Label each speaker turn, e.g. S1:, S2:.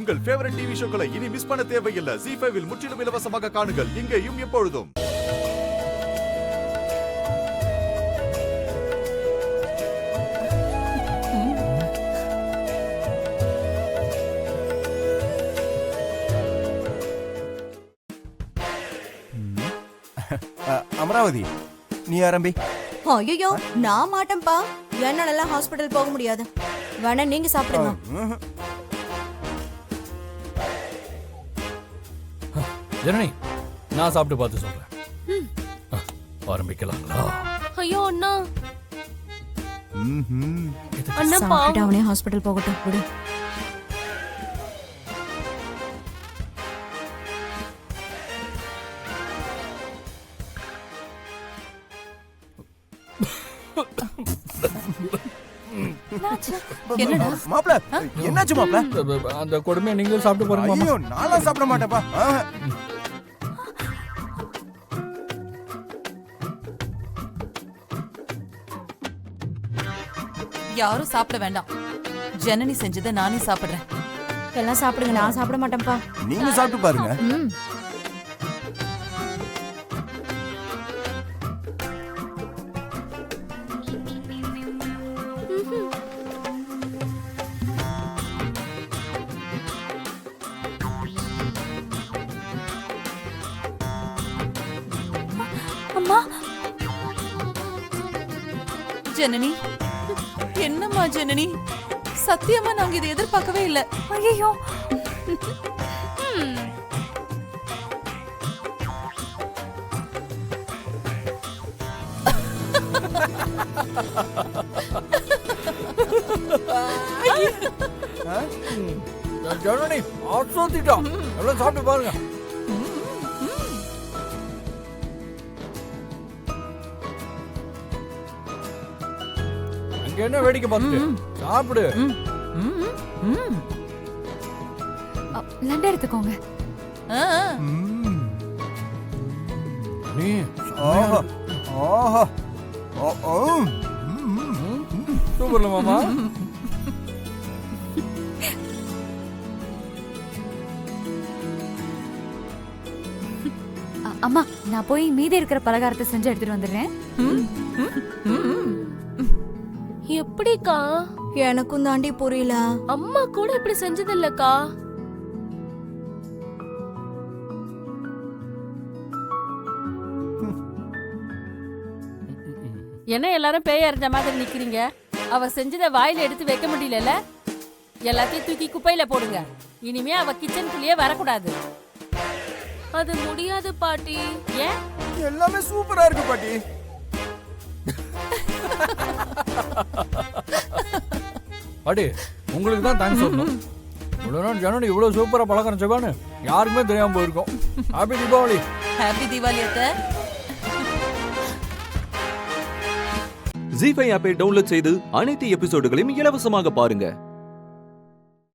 S1: உங்கள் favourite TV ஷோக்களை இனி miss பண்ண தேவையில்லை. ZEE5 இல் முற்றிலும் இலவசமாக காணுங்கள். இங்கேயும் எப்பொழுதும்.
S2: அமராவதி, நீ ஆரம்பி.
S3: ஐயோ, நான் மாட்டேன்பா. என்னால ஹாஸ்பிடல் போக முடியாது. வேணா நீங்க சாப்பிடுங்க.
S4: ஜனனி, நான் சாப்பிட்டு பார்த்து சொல்றேன். ஆரம்பிக்கலாங்களா?
S5: ஐயோ அண்ணா,
S3: அண்ணா சாப்பிட்டு அவனே ஹாஸ்பிடல் போகட்டும். விடு.
S5: என்னடா
S2: மாப்ள, என்னாச்சு மாப்ள?
S4: அந்த கொடுமையை நீங்க சாப்பிட்டு பாருங்க.
S2: ஐயோ, நான்லாம் சாப்பிட மாட்டேப்பா.
S5: யாரும் சாப்பிட வேண்டாம். ஜனனி செஞ்சதை நானே சாப்பிடுறேன்.
S3: எல்லாம் சாப்பிடுங்க. நான் சாப்பிட மாட்டேன்ப்பா.
S2: நீங்க சாப்பிட்டு பாருங்க.
S5: அம்மா, ஜனனி, என்னம்மா ஜனனி? சத்தியமா நாங்க இதை எதிர்பார்க்கவே இல்ல. ஐயோ,
S4: ஜனனி ஆசோத்திட்டோம். எல்லாம் சாப்பிட்டு பாருங்க. என்ன வேடிக்கை பார்த்துட்டு சாப்பிடு.
S3: லண்டா எடுத்துக்கோங்க.
S4: நீ
S2: ஆஹா ஆஹா,
S4: சூப்பர்ல மாமா.
S3: அம்மா, நான் போய் மீதி இருக்கிற பலகாரத்தை செஞ்சு எடுத்துட்டு வந்துடுறேன்.
S5: எப்படிக்கா?
S3: எனக்கும் தாண்டி புரியல.
S5: அம்மா கூட இப்படி செஞ்சது இல்லக்கா.
S6: என்ன எல்லாரும் பேய் அறிஞ்ச மாதிரி நிக்கிறீங்க? அவ செஞ்சத வாயில எடுத்து வைக்க முடியல. எல்லாத்தையும் தூக்கி குப்பையில போடுங்க. இனிமே அவ கிச்சனுக்குள்ளேயே வரக்கூடாது.
S5: அது முடியாது பாட்டி.
S6: ஏன்?
S2: எல்லாமே சூப்பரா இருக்கு பாட்டி.
S4: பாட்டி, உங்களுக்கு தான் தேங்க்ஸ் சொல்லணும். இவ்வளவு நாள் ஜனனி இவ்வளவு சூப்பரா பலகாரம் செய்வான்னு யாருக்குமே தெரியாம போயிருக்கோம். ஹாப்பி தீபாவளி.
S5: ஹாப்பி தீபாவளி அத்தை.
S7: ZEE5 ஆப்பை டவுன்லோட் செய்து அனைத்து எபிசோடுகளையும் இலவசமாக பாருங்க.